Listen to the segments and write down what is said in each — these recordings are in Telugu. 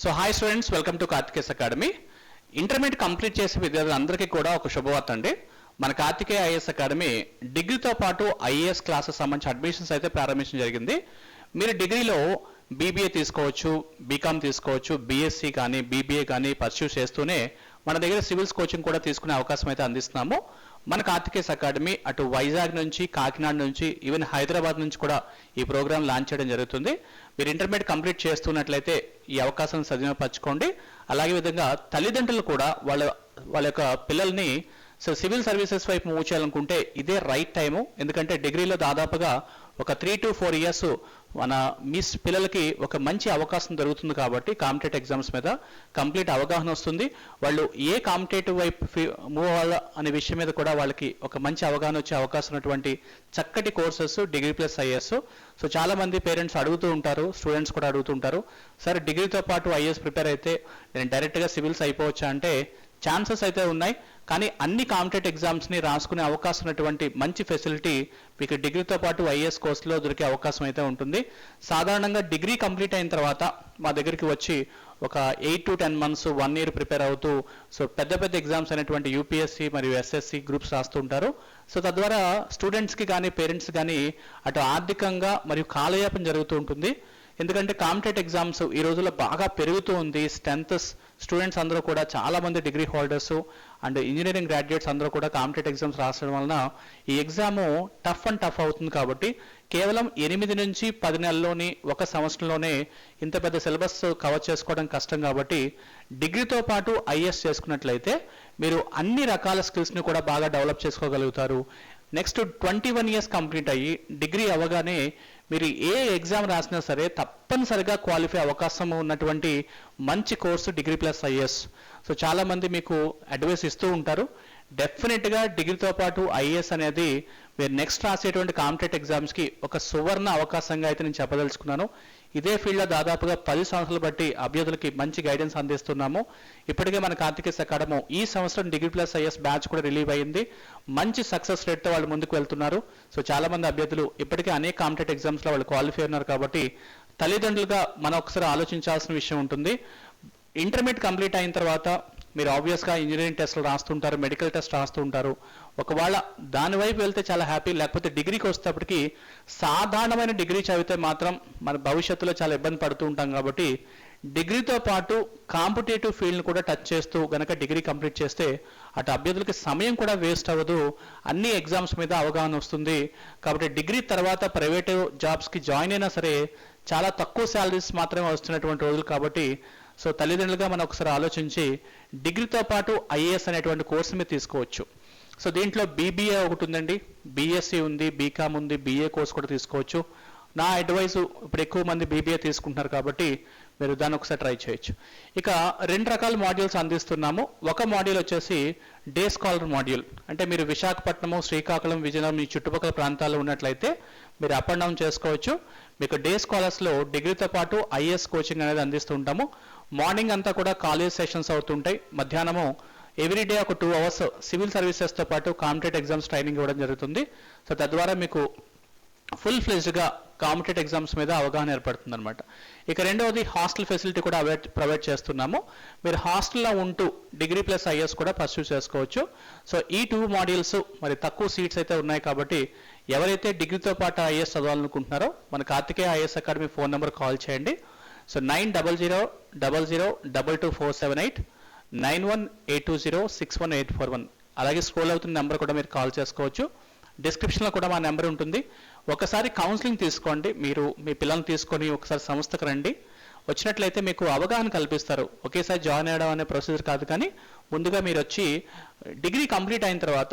So hi students, welcome to Karthikes academy. Intermediate complete చేసే విద్యార్థులందరికీ కూడా ఒక శుభవార్త అండి. మన కార్తికేయ ఐఏఎస్ అకాడమీ డిగ్రీతో పాటు ఐఏఎస్ క్లాసెస్ సంబంధించి అడ్మిషన్స్ అయితే ప్రారంభించడం జరిగింది. మీరు డిగ్రీలో బీబీఏ తీసుకోవచ్చు, బీకామ్ తీసుకోవచ్చు, బీఎస్సీ కానీ బీబీఏ కానీ పర్స్యూ చేస్తూనే మన దగ్గర సివిల్స్ కోచింగ్ కూడా తీసుకునే అవకాశం అయితే అందిస్తున్నాము. మన కార్తికేస్ అకాడమీ అటు వైజాగ్ నుంచి, కాకినాడ నుంచి, ఈవెన్ హైదరాబాద్ నుంచి కూడా ఈ ప్రోగ్రామ్ లాంచ్ చేయడం జరుగుతుంది. మీరు ఇంటర్మీడియట్ కంప్లీట్ చేస్తున్నట్లయితే ఈ అవకాశం సద్వినియోగపరచుకోండి. అలాగే విధంగా తల్లిదండ్రులు కూడా వాళ్ళ యొక్క పిల్లల్ని సివిల్ సర్వీసెస్ వైపు మూవ్ చేయాలనుకుంటే ఇదే రైట్ టైము. ఎందుకంటే డిగ్రీలో దాదాపుగా ఒక 3 to 4 years మన మిస్ పిల్లలకి ఒక మంచి అవకాశం దొరుకుతుంది. కాబట్టి కాంపిటేటివ్ ఎగ్జామ్స్ మీద కంప్లీట్ అవగాహన వస్తుంది. వాళ్ళు ఏ కాంపిటేటివ్ వైపు మూవ్ అవ్వాలా అనే విషయం మీద కూడా వాళ్ళకి ఒక మంచి అవగాహన వచ్చే అవకాశం ఉన్నటువంటి చక్కటి courses degree plus IAS. So చాలామంది పేరెంట్స్ అడుగుతూ ఉంటారు, స్టూడెంట్స్ కూడా అడుగుతుంటారు, సార్ డిగ్రీతో పాటు ఐఏఎస్ ప్రిపేర్ అయితే నేను డైరెక్ట్గా సివిల్స్ అయిపోవచ్చా అంటే ఛాన్సెస్ అయితే ఉన్నాయి. కానీ అన్ని కాంపిటేటివ్ ఎగ్జామ్స్ని రాసుకునే అవకాశం ఉన్నటువంటి మంచి ఫెసిలిటీ మీకు డిగ్రీతో పాటు ఐఏఎస్ కోర్సులో దొరికే అవకాశం అయితే ఉంటుంది. సాధారణంగా డిగ్రీ కంప్లీట్ అయిన తర్వాత మా దగ్గరికి వచ్చి ఒక 8 to 10 months 1 year ప్రిపేర్ అవుతూ సో పెద్ద పెద్ద ఎగ్జామ్స్ అయినటువంటి యూపీఎస్సీ మరియు ఎస్ఎస్సి గ్రూప్స్ రాస్తూ ఉంటారు. సో తద్వారా స్టూడెంట్స్కి కానీ పేరెంట్స్ కానీ అటు ఆర్థికంగా మరియు కాలయాపన జరుగుతూ ఉంటుంది. ఎందుకంటే కాంపిటేటివ్ ఎగ్జామ్స్ ఈ రోజుల్లో బాగా పెరుగుతూ ఉంది. స్టూడెంట్స్ అందరూ కూడా చాలామంది degree holders and engineering graduates అందరూ కూడా కాంపిటేటివ్ ఎగ్జామ్స్ రాసడం వలన ఈ ఎగ్జాము టఫ్ అవుతుంది. కాబట్టి కేవలం 8 నుంచి 10 నెలల్లోని, 1 సంవత్సరంలోనే ఇంత పెద్ద సిలబస్ కవర్ చేసుకోవడం కష్టం. కాబట్టి డిగ్రీతో పాటు ఐఏఎస్ చేసుకున్నట్లయితే మీరు అన్ని రకాల స్కిల్స్ని కూడా బాగా డెవలప్ చేసుకోగలుగుతారు. నెక్స్ట్ 21 years కంప్లీట్ అయ్యి డిగ్రీ అవ్వగానే మీరు ఏ ఎగ్జామ్ రాసినా సరే తప్పనిసరిగా క్వాలిఫై అవకాశం ఉన్నటువంటి మంచి course degree plus IAS. So చాలామంది మీకు అడ్వైస్ ఇస్తూ ఉంటారు. డెఫినెట్గా డిగ్రీతో పాటు ఐఏఎస్ అనేది మీరు నెక్స్ట్ రాసేటువంటి కాంపిటేటివ్ ఎగ్జామ్స్కి ఒక సువర్ణ అవకాశంగా అయితే నేను చెప్పదలుచుకున్నాను. ఇదే ఫీల్డ్లో దాదాపుగా 10 సంవత్సరాలు బట్టి అభ్యర్థులకి మంచి గైడెన్స్ అందిస్తున్నాము. ఇప్పటికే మన కార్తికేస్ అకాడమీ ఈ సంవత్సరం డిగ్రీ ప్లస్ ఐఏఎస్ బ్యాచ్ కూడా రిలీవ్ అయ్యింది. మంచి సక్సెస్ రేట్తో వాళ్ళు ముందుకు వెళ్తున్నారు. సో చాలామంది అభ్యర్థులు ఇప్పటికే అనేక కాంపిటేటివ్ ఎగ్జామ్స్లో వాళ్ళు క్వాలిఫై ఉన్నారు. కాబట్టి తల్లిదండ్రులుగా మనం ఒకసారి ఆలోచించాల్సిన విషయం ఉంటుంది. ఇంటర్మీడియట్ కంప్లీట్ అయిన తర్వాత మీరు ఆబ్వియస్గా ఇంజనీరింగ్ టెస్ట్లు రాస్తుంటారు, మెడికల్ టెస్ట్ రాస్తుంటారు. ఒకవేళ దాని వైపు వెళ్తే చాలా హ్యాపీ. లేకపోతే డిగ్రీకి వచ్చేటప్పటికి సాధారణమైన డిగ్రీ చదివితే మాత్రం మన భవిష్యత్తులో చాలా ఇబ్బంది పడుతూ ఉంటాం. కాబట్టి డిగ్రీతో పాటు కాంపిటేటివ్ ఫీల్డ్ని కూడా టచ్ చేస్తూ గనక డిగ్రీ కంప్లీట్ చేస్తే అటు అభ్యర్థులకి సమయం కూడా వేస్ట్ అవ్వదు, అన్ని ఎగ్జామ్స్ మీద అవగాహన వస్తుంది. కాబట్టి డిగ్రీ తర్వాత ప్రైవేటు జాబ్స్కి జాయిన్ అయినా సరే చాలా తక్కువ శాలరీస్ మాత్రమే వస్తున్నటువంటి రోజులు. కాబట్టి సో తల్లిదండ్రులుగా మనం ఒకసారి ఆలోచించి డిగ్రీతో పాటు ఐఏఎస్ అనేటువంటి కోర్సు మీరు తీసుకోవచ్చు. సో దీంట్లో బీబీఏ ఒకటి ఉందండి, బీఎస్సీ ఉంది, బీకామ్ ఉంది, బీఏ కోర్స్ కూడా తీసుకోవచ్చు. నా అడ్వైస్ ఇప్పుడు ఎక్కువ మంది బీబీఏ తీసుకుంటున్నారు కాబట్టి మీరు దాన్ని ఒకసారి ట్రై చేయొచ్చు. ఇక 2 రకాల మాడ్యూల్స్ అందిస్తున్నాము. ఒక మాడ్యూల్ వచ్చేసి డే స్కాలర్ మాడ్యూల్. అంటే మీరు విశాఖపట్నము, శ్రీకాకుళం, విజయనగరం ఈ చుట్టుపక్కల ప్రాంతాల్లో ఉన్నట్లయితే మీరు అప్ అండ్ డౌన్ చేసుకోవచ్చు. మీకు డే స్కాలర్స్లో డిగ్రీతో పాటు ఐఏఎస్ కోచింగ్ అనేది అందిస్తుంటాము. మార్నింగ్ అంతా కూడా కాలేజ్ సెషన్స్ అవుతుంటాయి. మధ్యాహ్నము ఎవ్రీడే ఒక 2 hours సివిల్ సర్వీసెస్తో పాటు కాంపిటేటివ్ ఎగ్జామ్స్ ట్రైనింగ్ ఇవ్వడం జరుగుతుంది. సో తద్వారా మీకు ఫుల్ ఫ్లెజ్డ్గా కాంపిటేటివ్ ఎగ్జామ్స్ మీద అవగాహన ఏర్పడుతుంది అనమాట. ఇక రెండవది హాస్టల్ ఫెసిలిటీ కూడా ప్రొవైడ్ చేస్తున్నాము. మీరు హాస్టల్లో ఉంటూ డిగ్రీ ప్లస్ ఐఏఎస్ కూడా పర్స్యూ చేసుకోవచ్చు. సో ఈ 2 modules మరి తక్కువ సీట్స్ అయితే ఉన్నాయి. కాబట్టి ఎవరైతే డిగ్రీతో పాటు ఐఏఎస్ చదవాలనుకుంటున్నారో మన Karthikeya IAS academy phone number call చేయండి. సో 9000224778 9182061841. అలాగే స్క్రోల్ అవుతున్న నెంబర్ కూడా మీరు కాల్ చేసుకోవచ్చు. డిస్క్రిప్షన్లో కూడా మా నెంబర్ ఉంటుంది. ఒకసారి కౌన్సిలింగ్ తీసుకోండి. మీరు మీ పిల్లల్ని తీసుకొని ఒకసారి సంస్థకు రండి. వచ్చినట్లయితే మీకు అవగాహన కల్పిస్తారు. ఒకేసారి జాయిన్ అవ్వడం అనే ప్రొసీజర్ కాదు, కానీ ముందుగా మీరు వచ్చి డిగ్రీ కంప్లీట్ అయిన తర్వాత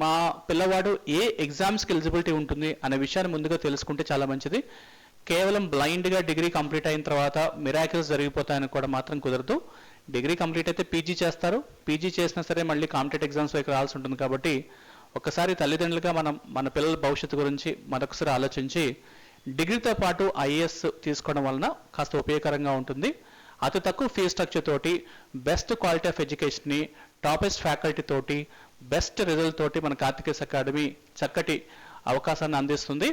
మా పిల్లవాడు ఏ ఎగ్జామ్స్కి ఎలిజిబిలిటీ ఉంటుంది అనే విషయాన్ని ముందుగా తెలుసుకుంటే చాలా మంచిది. కేవలం బ్లైండ్గా డిగ్రీ కంప్లీట్ అయిన తర్వాత మిరాకిల్స్ జరిగిపోతాయని కూడా మాత్రం కుదరదు. డిగ్రీ కంప్లీట్ అయితే పీజీ చేస్తారు. పీజీ చేసినా సరే మళ్ళీ కాంపిటేటివ్ ఎగ్జామ్స్ వైపు రావాల్సి ఉంటుంది. కాబట్టి ఒకసారి తల్లిదండ్రులుగా మన పిల్లల భవిష్యత్తు గురించి మరొకసారి ఆలోచించి డిగ్రీతో పాటు ఐఏఎస్ తీసుకోవడం వలన కాస్త ఉపయోగకరంగా ఉంటుంది. అతి తక్కువ ఫీజ్ స్ట్రక్చర్ తోటి, బెస్ట్ క్వాలిటీ ఆఫ్ ఎడ్యుకేషన్ని, టాపెస్ట్ ఫ్యాకల్టీ తోటి, బెస్ట్ రిజల్ట్ తోటి మన కార్తికేస్ అకాడమీ చక్కటి అవకాశాన్ని అందిస్తుంది.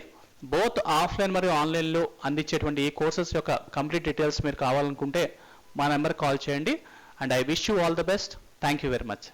బోత్ ఆఫ్లైన్ మరియు ఆన్లైన్లో అందించేటువంటి ఈ కోర్సెస్ యొక్క కంప్లీట్ డీటెయిల్స్ మీరు కావాలనుకుంటే మా నెంబర్ కాల్ చేయండి. And I wish you all the best. Thank you very much.